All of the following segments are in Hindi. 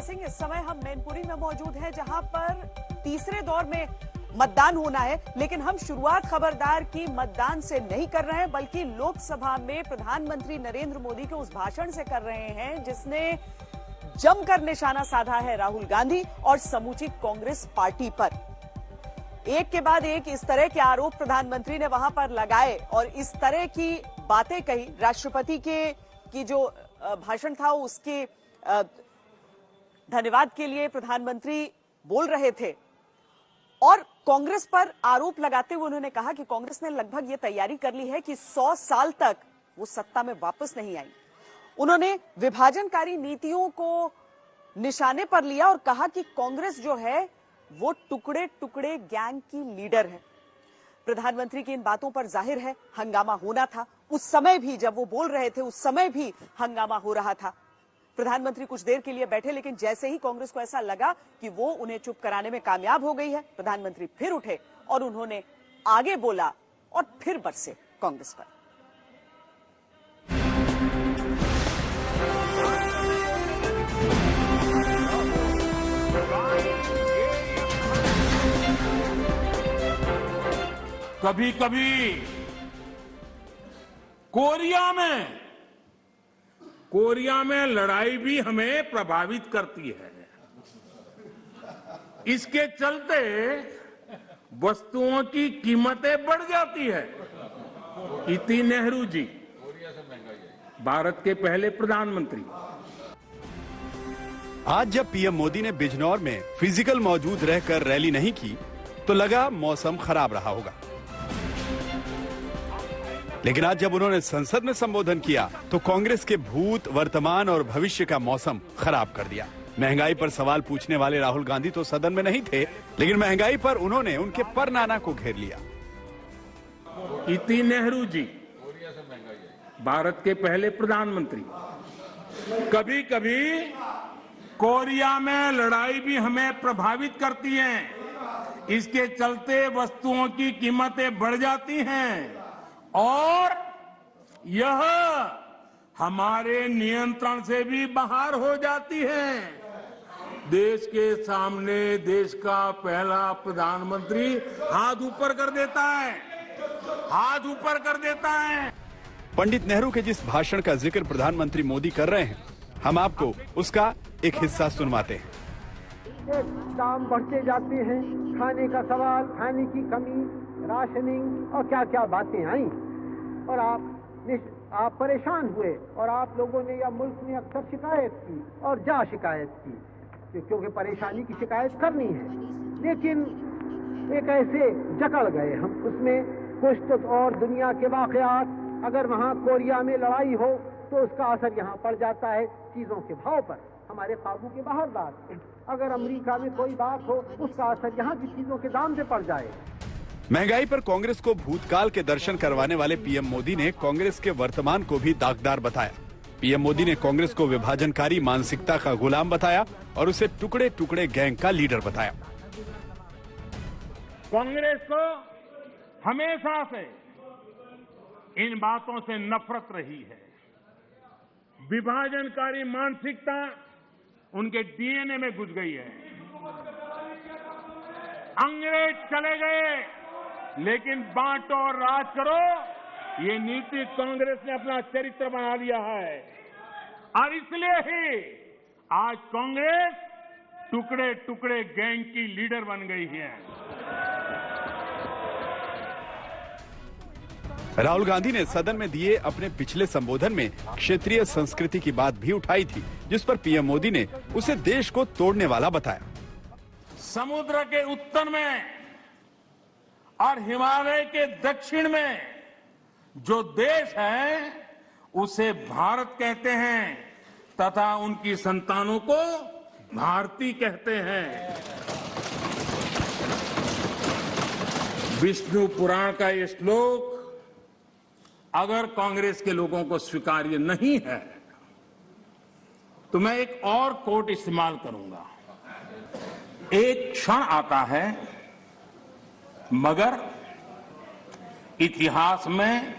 सिंह, इस समय हम मैनपुरी में मौजूद हैं जहां पर तीसरे दौर में मतदान होना है, लेकिन हम शुरुआत खबरदार की मतदान से नहीं कर रहे हैं बल्कि लोकसभा में प्रधानमंत्री नरेंद्र मोदी के उस भाषण से कर रहे हैं जिसने जमकर निशाना साधा है राहुल गांधी और समूची कांग्रेस पार्टी पर। एक के बाद एक इस तरह के आरोप प्रधानमंत्री ने वहां पर लगाए और इस तरह की बातें कही। राष्ट्रपति की जो भाषण था उसके धन्यवाद के लिए प्रधानमंत्री बोल रहे थे और कांग्रेस पर आरोप लगाते हुए उन्होंने कहा कि कांग्रेस ने लगभग ये तैयारी कर ली है कि 100 साल तक वो सत्ता में वापस नहीं आई। उन्होंने विभाजनकारी नीतियों को निशाने पर लिया और कहा कि कांग्रेस जो है वो टुकड़े टुकड़े गैंग की लीडर है। प्रधानमंत्री की इन बातों पर जाहिर है हंगामा होना था। उस समय भी जब वो बोल रहे थे उस समय भी हंगामा हो रहा था। प्रधानमंत्री कुछ देर के लिए बैठे, लेकिन जैसे ही कांग्रेस को ऐसा लगा कि वो उन्हें चुप कराने में कामयाब हो गई है, प्रधानमंत्री फिर उठे और उन्होंने आगे बोला और फिर बरसे कांग्रेस पर। कभी कभी कोरिया में लड़ाई भी हमें प्रभावित करती है। इसके चलते वस्तुओं की कीमतें बढ़ जाती है। इति नेहरू जी, भारत के पहले प्रधानमंत्री। आज जब पीएम मोदी ने बिजनौर में फिजिकल मौजूद रहकर रैली नहीं की तो लगा मौसम खराब रहा होगा, लेकिन आज जब उन्होंने संसद में संबोधन किया तो कांग्रेस के भूत, वर्तमान और भविष्य का मौसम खराब कर दिया। महंगाई पर सवाल पूछने वाले राहुल गांधी तो सदन में नहीं थे, लेकिन महंगाई पर उन्होंने उनके परनाना को घेर लिया। इति नेहरू जी, भारत के पहले प्रधानमंत्री। कभी कभी कोरिया में लड़ाई भी हमें प्रभावित करती है। इसके चलते वस्तुओं की कीमतें बढ़ जाती हैं और यह हमारे नियंत्रण से भी बाहर हो जाती है। देश के सामने देश का पहला प्रधानमंत्री हाथ ऊपर कर देता है। पंडित नेहरू के जिस भाषण का जिक्र प्रधानमंत्री मोदी कर रहे हैं, हम आपको उसका एक हिस्सा सुनवाते हैं। दाम बढ़ते जाते हैं, खाने का सवाल, खाने की कमी, राशनिंग और क्या क्या बातें आई और आप परेशान हुए और आप लोगों ने या मुल्क ने अक्सर शिकायत की और शिकायत की, क्योंकि परेशानी की शिकायत करनी है। लेकिन एक ऐसे जकड़ गए हम उसमें कुछ तो और दुनिया के वाकयात, अगर वहाँ कोरिया में लड़ाई हो तो उसका असर यहाँ पड़ जाता है चीजों के भाव पर, हमारे काबू के बाहर बात। अगर अमेरिका में कोई बात हो उसका असर यहाँ की चीजों के दाम से पड़ जाए। महंगाई पर कांग्रेस को भूतकाल के दर्शन करवाने वाले पीएम मोदी ने कांग्रेस के वर्तमान को भी दागदार बताया। पीएम मोदी ने कांग्रेस को विभाजनकारी मानसिकता का गुलाम बताया और उसे टुकड़े टुकड़े गैंग का लीडर बताया। कांग्रेस को हमेशा से इन बातों से नफरत रही है। विभाजनकारी मानसिकता उनके डीएनए में घुस गई है। अंग्रेज चले गए, लेकिन बांटो और राज करो, ये नीति कांग्रेस ने अपना चरित्र बना लिया है और इसलिए ही आज कांग्रेस टुकड़े टुकड़े गैंग की लीडर बन गई है। राहुल गांधी ने सदन में दिए अपने पिछले संबोधन में क्षेत्रीय संस्कृति की बात भी उठाई थी, जिस पर पीएम मोदी ने उसे देश को तोड़ने वाला बताया। समुद्र के उत्तर में और हिमालय के दक्षिण में जो देश है उसे भारत कहते हैं तथा उनकी संतानों को भारती कहते हैं। विष्णु पुराण का ये श्लोक अगर कांग्रेस के लोगों को स्वीकार्य नहीं है तो मैं एक और कोट इस्तेमाल करूंगा। एक क्षण आता है मगर इतिहास में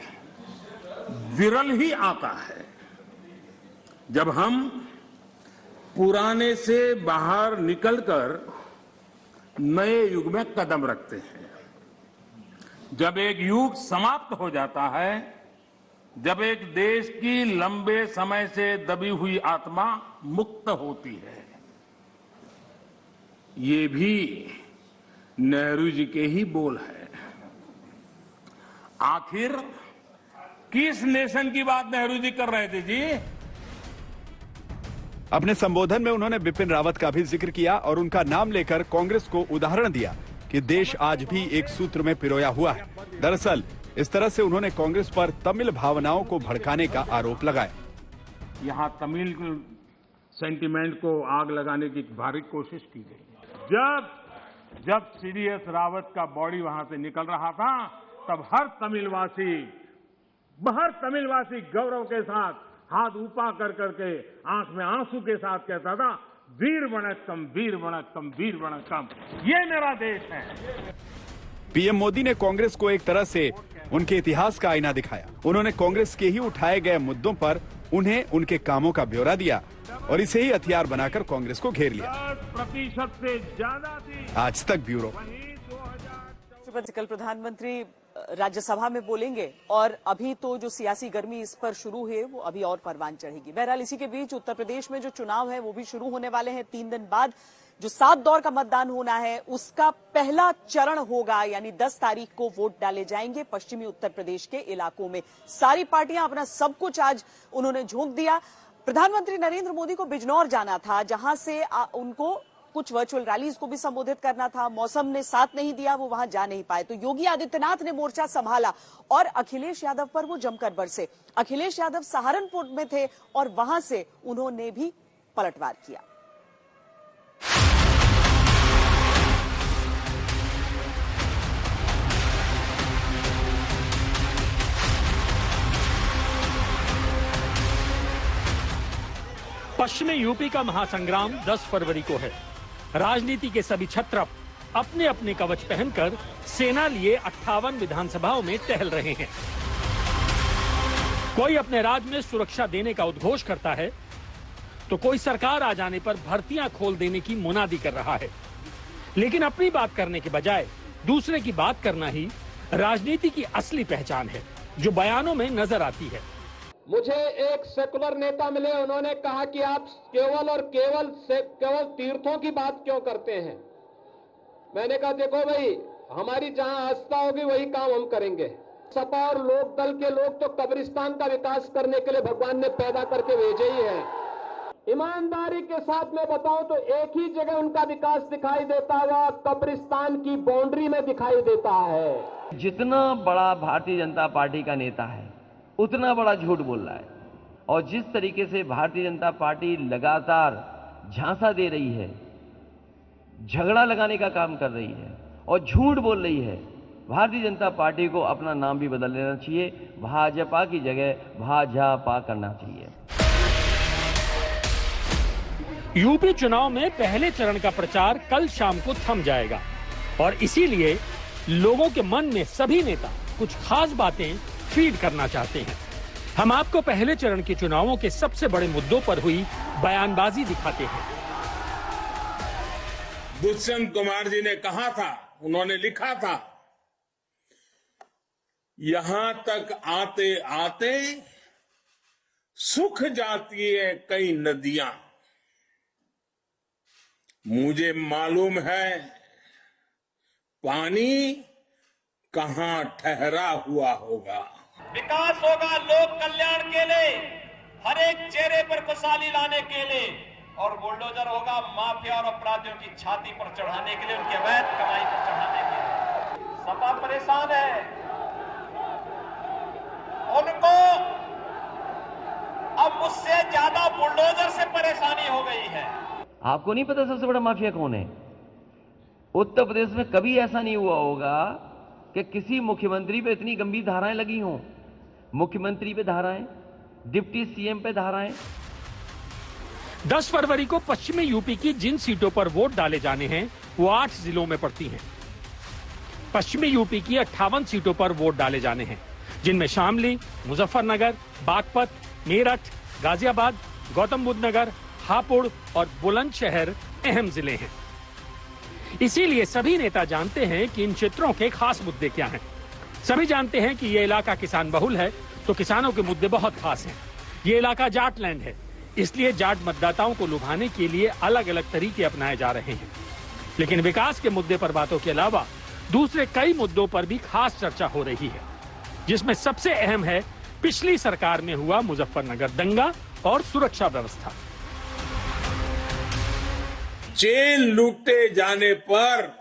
विरल ही आता है जब हम पुराने से बाहर निकलकर नए युग में कदम रखते हैं। जब एक युग समाप्त हो जाता है, जब एक देश की लंबे समय से दबी हुई आत्मा मुक्त होती है। ये भी नेहरू जी के ही बोल है। आखिर किस नेशन की बात नेहरू जी कर रहे थे जी? अपने संबोधन में उन्होंने बिपिन रावत का भी जिक्र किया और उनका नाम लेकर कांग्रेस को उदाहरण दिया कि देश आज भी एक सूत्र में पिरोया हुआ है। दरअसल इस तरह से उन्होंने कांग्रेस पर तमिल भावनाओं को भड़काने का आरोप लगाया। यहां तमिल सेंटिमेंट को आग लगाने की भारी कोशिश की गई। जब सीडीएस रावत का बॉडी वहां से निकल रहा था, तब हर तमिलवासी गौरव के साथ हाथ ऊपर कर करके आंख में आंसू के साथ कहता था, वीर वणक्कम, वीर वणक्कम, वीर वणक्कम, ये मेरा देश है। पीएम मोदी ने कांग्रेस को एक तरह से उनके इतिहास का आईना दिखाया। उन्होंने कांग्रेस के ही उठाए गए मुद्दों पर उन्हें उनके कामों का ब्यौरा दिया और इसे ही हथियार बनाकर कांग्रेस को घेर लिया। 10% से ज्यादा थी। आज तक ब्यूरो। कल प्रधानमंत्री राज्यसभा में बोलेंगे और अभी तो जो सियासी गर्मी इस पर शुरू है वो अभी और परवान चढ़ेगी। बहरहाल इसी के बीच उत्तर प्रदेश में जो चुनाव है वो भी शुरू होने वाले हैं। 3 दिन बाद जो 7 दौर का मतदान होना है उसका पहला चरण होगा, यानी 10 तारीख को वोट डाले जाएंगे पश्चिमी उत्तर प्रदेश के इलाकों में। सारी पार्टियां अपना सब कुछ आज उन्होंने झोंक दिया। प्रधानमंत्री नरेंद्र मोदी को बिजनौर जाना था, जहां से उनको कुछ वर्चुअल रैलीज को भी संबोधित करना था। मौसम ने साथ नहीं दिया, वो वहां जा नहीं पाए, तो योगी आदित्यनाथ ने मोर्चा संभाला और अखिलेश यादव पर वो जमकर बरसे। अखिलेश यादव सहारनपुर में थे और वहां से उन्होंने भी पलटवार किया। पश्चिमी यूपी का महासंग्राम 10 फरवरी को है। राजनीति के सभी छत्रप अपने अपने कवच पहनकर सेना लिए 58 विधानसभाओं में टहल रहे हैं। कोई अपने राज्य में सुरक्षा देने का उद्घोष करता है, तो कोई सरकार आ जाने पर भर्तियां खोल देने की मुनादी कर रहा है। लेकिन अपनी बात करने के बजाय दूसरे की बात करना ही राजनीति की असली पहचान है, जो बयानों में नजर आती है। मुझे एक सेकुलर नेता मिले, उन्होंने कहा कि आप केवल तीर्थों की बात क्यों करते हैं। मैंने कहा देखो भाई, हमारी जहां आस्था होगी वही काम हम करेंगे। सपा और लोकदल के लोग तो कब्रिस्तान का विकास करने के लिए भगवान ने पैदा करके भेजे ही है। ईमानदारी के साथ मैं बताऊं तो एक ही जगह उनका विकास दिखाई देता है, कब्रिस्तान की बाउंड्री में दिखाई देता है। जितना बड़ा भारतीय जनता पार्टी का नेता है उतना बड़ा झूठ बोल रहा है, और जिस तरीके से भारतीय जनता पार्टी लगातार झांसा दे रही है, झगड़ा लगाने का काम कर रही है और झूठ बोल रही है, भारतीय जनता पार्टी को अपना नाम भी बदल लेना चाहिए। भाजपा की जगह भाजपा करना चाहिए। यूपी चुनाव में पहले चरण का प्रचार कल शाम को थम जाएगा और इसीलिए लोगों के मन में सभी नेता कुछ खास बातें फीड करना चाहते हैं। हम आपको पहले चरण के चुनावों के सबसे बड़े मुद्दों पर हुई बयानबाजी दिखाते हैं। दुष्यंत कुमार जी ने कहा था, उन्होंने लिखा था, यहां तक आते आते सूख जाती है कई नदियां, मुझे मालूम है पानी कहां ठहरा हुआ होगा। विकास होगा लोक कल्याण के लिए, हर एक चेहरे पर खुशहाली लाने के लिए, और बुलडोजर होगा माफिया और अपराधियों की छाती पर चढ़ाने के लिए, उनके अवैध कमाई पर चढ़ाने के लिए। सपा परेशान है, उनको अब मुझसे ज्यादा बुलडोजर से परेशानी हो गई है। आपको नहीं पता सबसे बड़ा माफिया कौन है? उत्तर प्रदेश में कभी ऐसा नहीं हुआ होगा कि किसी मुख्यमंत्री पे इतनी गंभीर धाराएं लगी हों। मुख्यमंत्री पे धाराएं, डिप्टी सीएम पे धाराएं। 10 फरवरी को पश्चिमी यूपी की जिन सीटों पर वोट डाले जाने हैं वो 8 जिलों में पड़ती हैं। पश्चिमी यूपी की 58 सीटों पर वोट डाले जाने हैं, जिनमें शामली, मुजफ्फरनगर, बागपत, मेरठ, गाजियाबाद, गौतम बुद्ध नगर, हापुड़ और बुलंदशहर अहम जिले हैं। इसीलिए सभी नेता जानते हैं कि इन क्षेत्रों के खास मुद्दे क्या हैं। सभी जानते हैं कि ये इलाका किसान बहुल है, तो किसानों के मुद्दे बहुत खास हैं। ये इलाका जाट लैंड है, इसलिए जाट मतदाताओं को लुभाने के लिए अलग अलग तरीके अपनाए जा रहे हैं। लेकिन विकास के मुद्दे पर बातों के अलावा दूसरे कई मुद्दों पर भी खास चर्चा हो रही है, जिसमें सबसे अहम है पिछली सरकार में हुआ मुजफ्फरनगर दंगा और सुरक्षा व्यवस्था। जेल लूटे जाने पर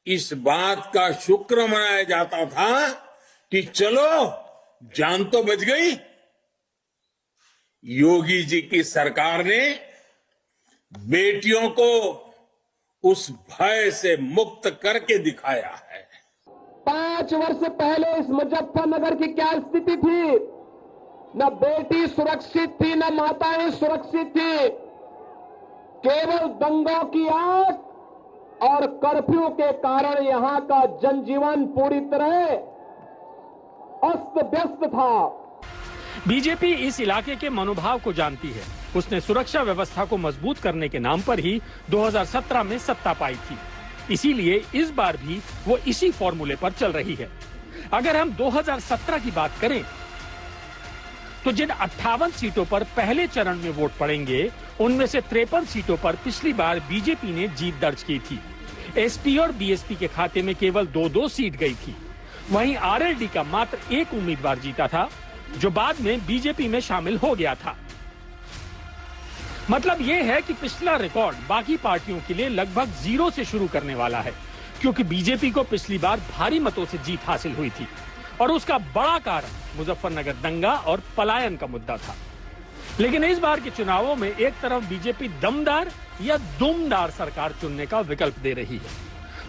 इस बात का शुक्र मनाया जाता था कि चलो जान तो बच गई। योगी जी की सरकार ने बेटियों को उस भय से मुक्त करके दिखाया है। 5 वर्ष पहले इस मुजफ्फरनगर की क्या स्थिति थी? न बेटी सुरक्षित थी, न माताएं सुरक्षित थी। केवल दंगों की आग और कर्फ्यू के कारण यहां का जनजीवन पूरी तरह अस्त व्यस्त था। बीजेपी इस इलाके के मनोभाव को जानती है। उसने सुरक्षा व्यवस्था को मजबूत करने के नाम पर ही 2017 में सत्ता पाई थी। इसीलिए इस बार भी वो इसी फॉर्मूले पर चल रही है। अगर हम 2017 की बात करें तो जिन 58 सीटों पर पहले चरण में वोट पड़ेंगे, उनमें से 53 सीटों पर पिछली बार बीजेपी ने जीत दर्ज की थी। एसपी और बीएसपी के खाते में केवल 2-2 सीट गई थी। वहीं आरएलडी का मात्र एक उम्मीदवार जीता था, जो बाद में बीजेपी में शामिल हो गया था। मतलब यह है कि पिछला रिकॉर्ड बाकी पार्टियों के लिए लगभग 0 से शुरू करने वाला है, क्योंकि बीजेपी को पिछली बार भारी मतों से जीत हासिल हुई थी और उसका बड़ा कारण मुजफ्फरनगर दंगा और पलायन का मुद्दा था। लेकिन इस बार के चुनावों में एक तरफ बीजेपी दमदार या दुमदार सरकार चुनने का विकल्प दे रही है,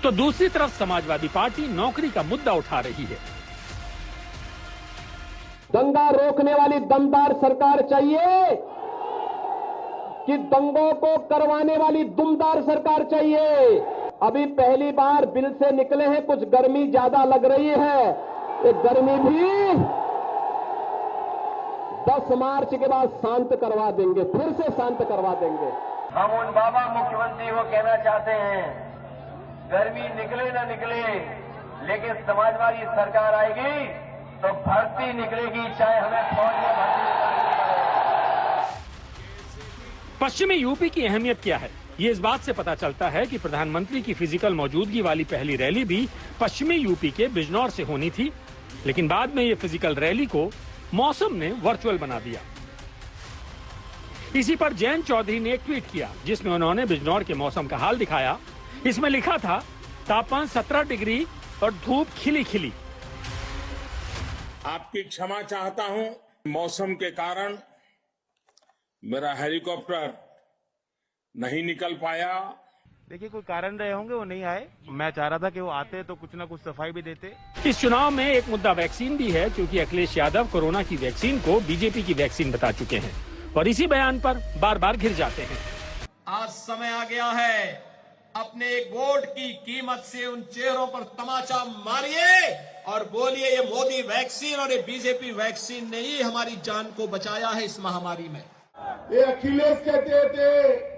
तो दूसरी तरफ समाजवादी पार्टी नौकरी का मुद्दा उठा रही है। दंगा रोकने वाली दमदार सरकार चाहिए कि दंगों को करवाने वाली दुमदार सरकार चाहिए? अभी पहली बार बिल से निकले हैं, कुछ गर्मी ज्यादा लग रही है। ये गर्मी भी 10 मार्च के बाद शांत करवा देंगे, फिर से शांत करवा देंगे। हम उन बाबा मुख्यमंत्री को कहना चाहते हैं, गर्मी निकले ना निकले, लेकिन समाजवादी सरकार आएगी तो भर्ती निकलेगी, चाहे हमें फौज में भर्ती निकालनी पड़े। पश्चिमी यूपी की अहमियत क्या है, ये इस बात से पता चलता है कि प्रधानमंत्री की फिजिकल मौजूदगी वाली पहली रैली भी पश्चिमी यूपी के बिजनौर से होनी थी, लेकिन बाद में ये फिजिकल रैली को मौसम ने वर्चुअल बना दिया। इसी पर जयंत चौधरी ने एक ट्वीट किया, जिसमें उन्होंने बिजनौर के मौसम का हाल दिखाया। इसमें लिखा था, तापमान 17 डिग्री और धूप खिली खिली। आपकी क्षमा चाहता हूं, मौसम के कारण मेरा हेलीकॉप्टर नहीं निकल पाया। देखिए, कोई कारण रहे होंगे, वो नहीं आए। मैं चाह रहा था कि वो आते तो कुछ ना कुछ सफाई भी देते। इस चुनाव में एक मुद्दा वैक्सीन भी है, क्योंकि अखिलेश यादव कोरोना की वैक्सीन को बीजेपी की वैक्सीन बता चुके हैं और इसी बयान पर बार बार घिर जाते हैं। आज समय आ गया है, अपने एक वोट की कीमत से उन चेहरों पर तमाचा मारिए और बोलिए, ये मोदी वैक्सीन और ये बीजेपी वैक्सीन ने ही हमारी जान को बचाया है इस महामारी में। ये अखिलेश कहते थे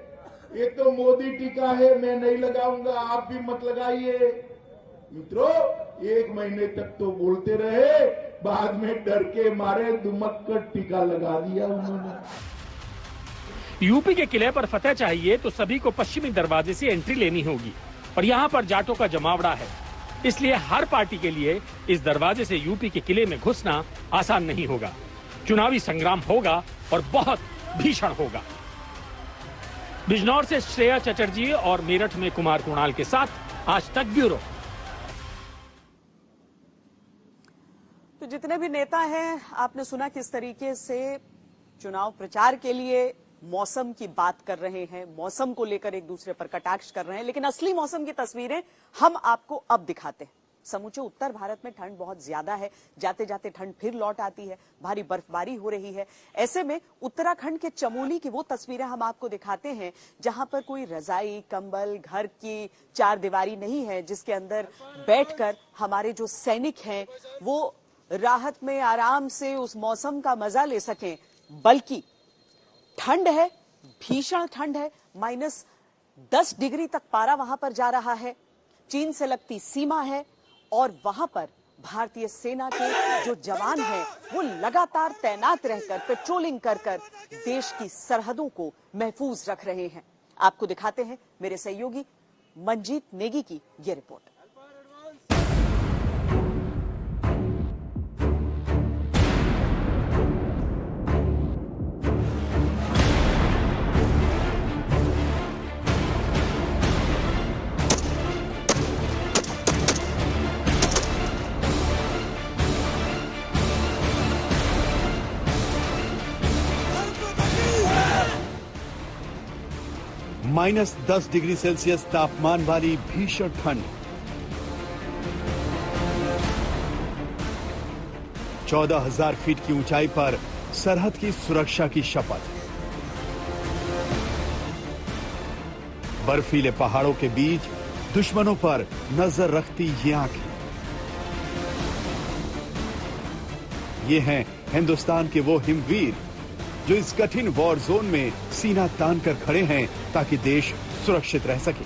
ये तो मोदी टीका है, मैं नहीं लगाऊंगा, आप भी मत लगाइए। मित्रों, 1 महीने तक तो बोलते रहे, बाद में डर के मारे दुमक कर टीका लगा दिया उन्होंने। यूपी के किले पर फतेह चाहिए तो सभी को पश्चिमी दरवाजे से एंट्री लेनी होगी और यहाँ पर जाटों का जमावड़ा है, इसलिए हर पार्टी के लिए इस दरवाजे से यूपी के किले में घुसना आसान नहीं होगा। चुनावी संग्राम होगा और बहुत भीषण होगा। बिजनौर से श्रेया चटर्जी और मेरठ में कुमार कुणाल के साथ आज तक ब्यूरो। तो जितने भी नेता हैं, आपने सुना किस तरीके से चुनाव प्रचार के लिए मौसम की बात कर रहे हैं, मौसम को लेकर एक दूसरे पर कटाक्ष कर रहे हैं, लेकिन असली मौसम की तस्वीरें हम आपको अब दिखाते हैं। समूचे उत्तर भारत में ठंड बहुत ज्यादा है, जाते जाते ठंड फिर लौट आती है, भारी बर्फबारी हो रही है। ऐसे में उत्तराखंड के चमोली की वो तस्वीरें हम आपको दिखाते हैं, जहां पर कोई रजाई, कंबल, घर की चार दीवारी नहीं है, जिसके अंदर बैठकर हमारे जो सैनिक हैं वो राहत में आराम से उस मौसम का मजा ले सकें, बल्कि ठंड है भीषण ठंड है, -10 डिग्री तक पारा वहां पर जा रहा है। चीन से लगती सीमा है और वहां पर भारतीय सेना के जो जवान हैं वो लगातार तैनात रहकर पेट्रोलिंग कर देश की सरहदों को महफूज रख रहे हैं। आपको दिखाते हैं मेरे सहयोगी मंजीत नेगी की ये रिपोर्ट। -10 डिग्री सेल्सियस तापमान वाली भीषण ठंड, 14,000 फीट की ऊंचाई पर सरहद की सुरक्षा की शपथ। बर्फीले पहाड़ों के बीच दुश्मनों पर नजर रखती ये आंखें। ये हैं हिंदुस्तान के वो हिमवीर जो इस कठिन वॉर जोन में सीना तान कर खड़े हैं ताकि देश सुरक्षित रह सके,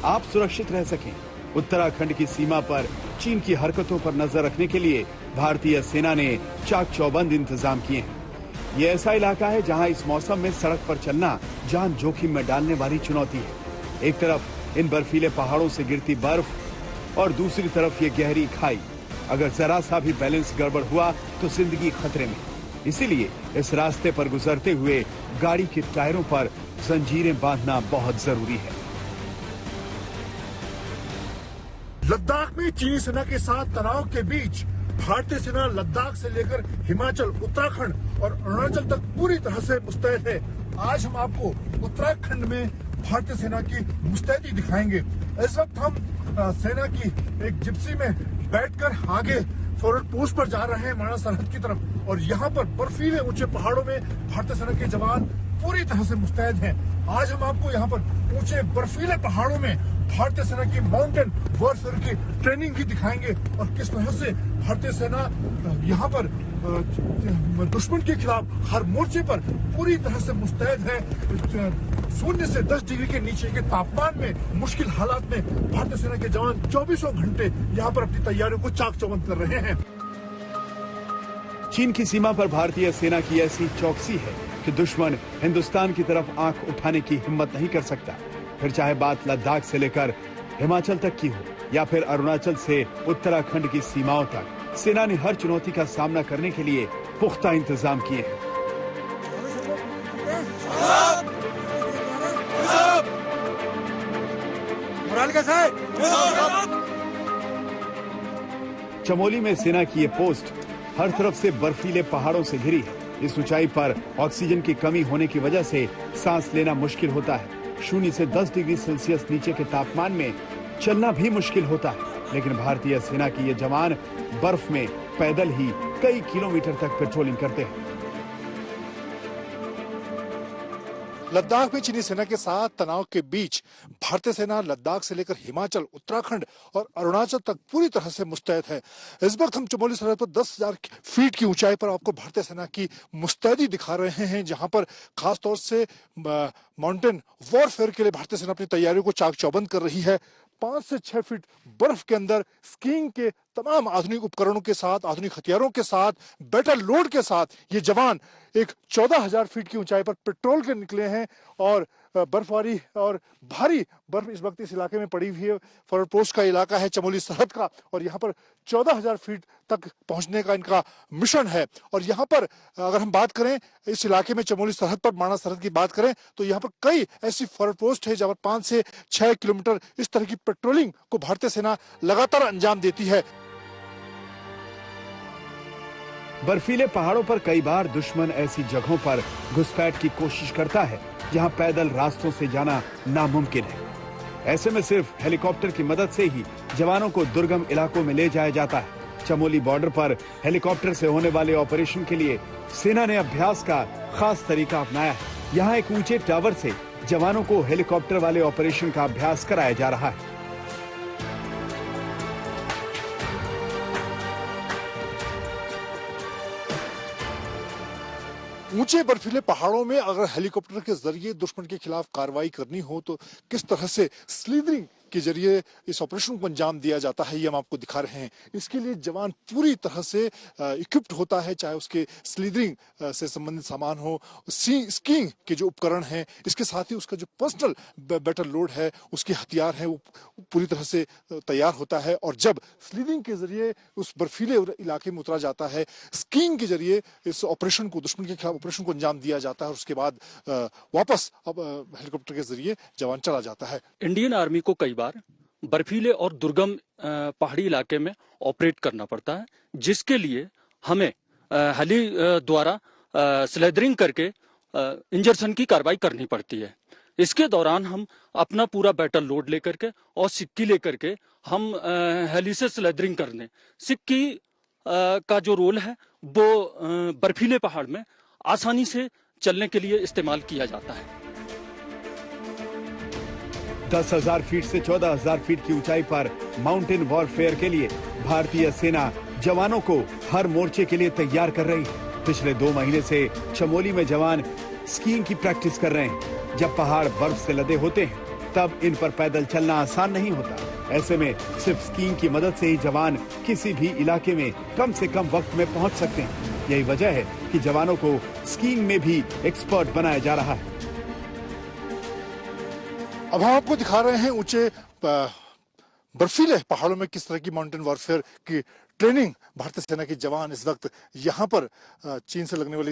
आप सुरक्षित रह सकें। उत्तराखंड की सीमा पर चीन की हरकतों पर नजर रखने के लिए भारतीय सेना ने चाक चौबंद इंतजाम किए हैं। ये ऐसा इलाका है जहां इस मौसम में सड़क पर चलना जान जोखिम में डालने वाली चुनौती है। एक तरफ इन बर्फीले पहाड़ों से गिरती बर्फ और दूसरी तरफ ये गहरी खाई। अगर जरा सा भी बैलेंस गड़बड़ हुआ तो जिंदगी खतरे में। इसीलिए इस रास्ते पर गुजरते हुए गाड़ी के टायरों पर जंजीरें बांधना बहुत जरूरी है। लद्दाख में चीनी सेना के साथ तनाव के बीच भारतीय सेना लद्दाख से लेकर हिमाचल, उत्तराखंड और अरुणाचल तक पूरी तरह से मुस्तैद है। आज हम आपको उत्तराखंड में भारतीय सेना की मुस्तैदी दिखाएंगे। इस वक्त हम सेना की एक जिप्सी में बैठकर आगे फॉरवर्ड पोस्ट पर जा रहे हैं माना सरहद की तरफ, और यहाँ पर बर्फीले ऊंचे पहाड़ों में भारतीय सेना के जवान पूरी तरह से मुस्तैद हैं। आज हम आपको यहाँ पर ऊंचे बर्फीले पहाड़ों में भारतीय सेना की माउंटेन वॉरफेयर की ट्रेनिंग भी दिखाएंगे और किस तरह से भारतीय सेना यहाँ पर दुश्मन के खिलाफ हर मोर्चे पर पूरी तरह से मुस्तैद है। 0 से 10 डिग्री के नीचे के तापमान में, मुश्किल हालात में भारतीय सेना के जवान 24 घंटे यहाँ पर अपनी तैयारियों को चाक चौबंद कर रहे हैं। चीन की सीमा पर भारतीय सेना की ऐसी चौकसी है कि दुश्मन हिंदुस्तान की तरफ आंख उठाने की हिम्मत नहीं कर सकता। फिर चाहे बात लद्दाख से लेकर हिमाचल तक की हो या फिर अरुणाचल से उत्तराखंड की सीमाओं तक, सेना ने हर चुनौती का सामना करने के लिए पुख्ता इंतजाम किए हैं। चमोली में सेना की ये पोस्ट हर तरफ से बर्फीले पहाड़ों से घिरी है। इस ऊंचाई पर ऑक्सीजन की कमी होने की वजह से सांस लेना मुश्किल होता है। 0 से 10 डिग्री सेल्सियस नीचे के तापमान में चलना भी मुश्किल होता है, लेकिन भारतीय सेना के ये जवान बर्फ में पैदल ही कई किलोमीटर तक पेट्रोलिंग करते हैं। लद्दाख में चीनी सेना के साथ तनाव के बीच भारतीय सेना लद्दाख से लेकर हिमाचल, उत्तराखंड और अरुणाचल तक पूरी तरह से मुस्तैद है। इस वक्त हम चमोली सरहद पर 10,000 फीट की ऊंचाई पर आपको भारतीय सेना की मुस्तैदी दिखा रहे हैं, जहां पर खासतौर से माउंटेन वॉरफेयर के लिए भारतीय सेना अपनी तैयारियों को चाक चौबंद कर रही है। 5 से 6 फीट बर्फ के अंदर स्कीइंग के तमाम आधुनिक उपकरणों के साथ, आधुनिक हथियारों के साथ, बेटर लोड के साथ ये जवान एक 14,000 फीट की ऊंचाई पर पेट्रोल के निकले हैं और बर्फबारी और भारी बर्फ इस वक्त इस इलाके में पड़ी हुई है। फॉरवर्ड पोस्ट का इलाका है चमोली सरहद का, और यहाँ पर 14,000 फीट तक पहुंचने का इनका मिशन है। और यहाँ पर अगर हम बात करें इस इलाके में चमोली सरहद पर माना सरहद की बात करें तो यहाँ पर कई ऐसी फॉरवर्ड पोस्ट है जहाँ पर 5 से 6 किलोमीटर इस तरह की पेट्रोलिंग को भारतीय सेना लगातार अंजाम देती है। बर्फीले पहाड़ों पर कई बार दुश्मन ऐसी जगहों पर घुसपैठ की कोशिश करता है जहां पैदल रास्तों से जाना नामुमकिन है। ऐसे में सिर्फ हेलीकॉप्टर की मदद से ही जवानों को दुर्गम इलाकों में ले जाया जाता है। चमोली बॉर्डर पर हेलीकॉप्टर से होने वाले ऑपरेशन के लिए सेना ने अभ्यास का खास तरीका अपनाया है। यहाँ एक ऊंचे टावर से जवानों को हेलीकॉप्टर वाले ऑपरेशन का अभ्यास कराया जा रहा है। ऊंचे बर्फीले पहाड़ों में अगर हेलीकॉप्टर के जरिए दुश्मन के खिलाफ कार्रवाई करनी हो तो किस तरह से स्लीदरिंग के जरिए इस ऑपरेशन को अंजाम दिया जाता है, ये हम आपको दिखा रहे हैं। इसके लिए जवान पूरी तरह से इक्विप्ड होता है, चाहे उसके स्लीदरिंग से संबंधित सामान हो, स्कीइंग के जो उपकरण हैं, इसके साथ ही उसका जो पर्सनल बैटल लोड है, उसके हथियार हैं, वो पूरी तरह से तैयार होता है। और जब स्लीदरिंग के जरिए उस बर्फीले इलाके में उतरा जाता है, स्कीइंग के जरिए इस ऑपरेशन को, दुश्मन के खिलाफ ऑपरेशन को अंजाम दिया जाता है, और उसके बाद वापस हेलीकॉप्टर के जरिए जवान चला जाता है। इंडियन आर्मी को कई बार बर्फीले और दुर्गम पहाड़ी इलाके में ऑपरेट करना पड़ता है, जिसके लिए हमें हेली द्वारा स्लेदरिंग करके इंजर्शन की कार्रवाई करनी पड़ती है। इसके दौरान हम अपना पूरा बैटल लोड लेकर के और सिक्की लेकर के हम हेली से स्लेदरिंग कर दें। सिक्की का जो रोल है वो बर्फीले पहाड़ में आसानी से चलने के लिए इस्तेमाल किया जाता है। 10,000 फीट से 14,000 फीट की ऊंचाई पर माउंटेन वॉरफेयर के लिए भारतीय सेना जवानों को हर मोर्चे के लिए तैयार कर रही है। पिछले 2 महीने से चमोली में जवान स्कीइंग की प्रैक्टिस कर रहे हैं। जब पहाड़ बर्फ से लदे होते हैं तब इन पर पैदल चलना आसान नहीं होता। ऐसे में सिर्फ स्कीइंग की मदद से ही जवान किसी भी इलाके में कम से कम वक्त में पहुंच सकते हैं। यही वजह है कि जवानों को स्कीइंग में भी एक्सपर्ट बनाया जा रहा है। अब हम आपको दिखा रहे हैं ऊंचे बर्फीले पहाड़ों में किस तरह की माउंटेन वॉरफेयर की ट्रेनिंग भारतीय सेना के जवान इस वक्त यहाँ पर चीन से लगने वाली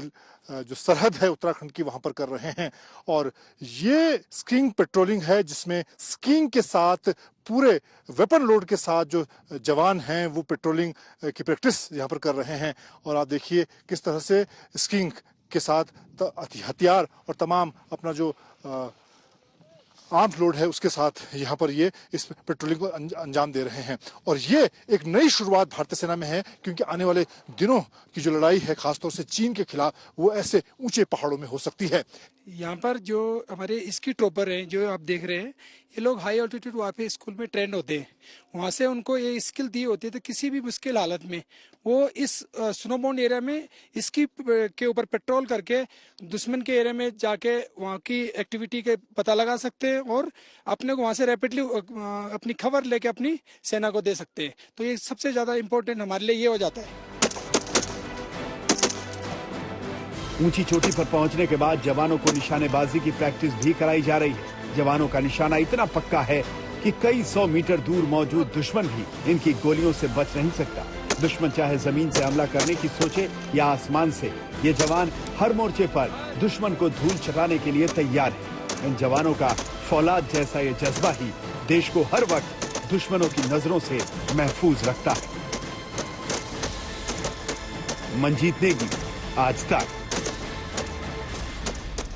जो सरहद है उत्तराखंड की, वहां पर कर रहे हैं। और ये स्कीइंग पेट्रोलिंग है, जिसमें स्कीइंग के साथ पूरे वेपन लोड के साथ जो जवान हैं वो पेट्रोलिंग की प्रैक्टिस यहाँ पर कर रहे हैं। और आप देखिए किस तरह से स्कीइंग के साथ हथियार और तमाम अपना जो आर्म लोड है उसके साथ यहाँ पर ये इस पेट्रोलिंग को अंजाम दे रहे हैं। और ये एक नई शुरुआत भारतीय सेना में है, क्योंकि आने वाले दिनों की जो लड़ाई है खासतौर से चीन के खिलाफ, वो ऐसे ऊंचे पहाड़ों में हो सकती है। यहाँ पर जो हमारे इसकी ट्रोपर हैं जो आप देख रहे हैं, ये लोग हाई ऑल्टीट्यूड वहाँ पे स्कूल में ट्रेंड होते हैं। वहाँ से उनको ये स्किल दी होती है तो किसी भी मुश्किल हालत में वो इस स्नोबाउंड एरिया में इसकी के ऊपर पेट्रोल करके दुश्मन के एरिया में जाके वहाँ की एक्टिविटी के पता लगा सकते हैं और अपने को वहाँ से रैपिडली अपनी खबर लेके अपनी सेना को दे सकते हैं। तो ये सबसे ज़्यादा इम्पोर्टेंट हमारे लिए ये हो जाता है। ऊंची चोटी पर पहुंचने के बाद जवानों को निशानेबाजी की प्रैक्टिस भी कराई जा रही है। जवानों का निशाना इतना पक्का है कि कई 100 मीटर दूर मौजूद दुश्मन भी इनकी गोलियों से बच नहीं सकता। दुश्मन चाहे जमीन से हमला करने की सोचे या आसमान से, ये जवान हर मोर्चे पर दुश्मन को धूल चटाने के लिए तैयार है। इन जवानों का फौलाद जैसा ये जज्बा ही देश को हर वक्त दुश्मनों की नजरों से महफूज रखता है। मंजीत नेगी, आज तक।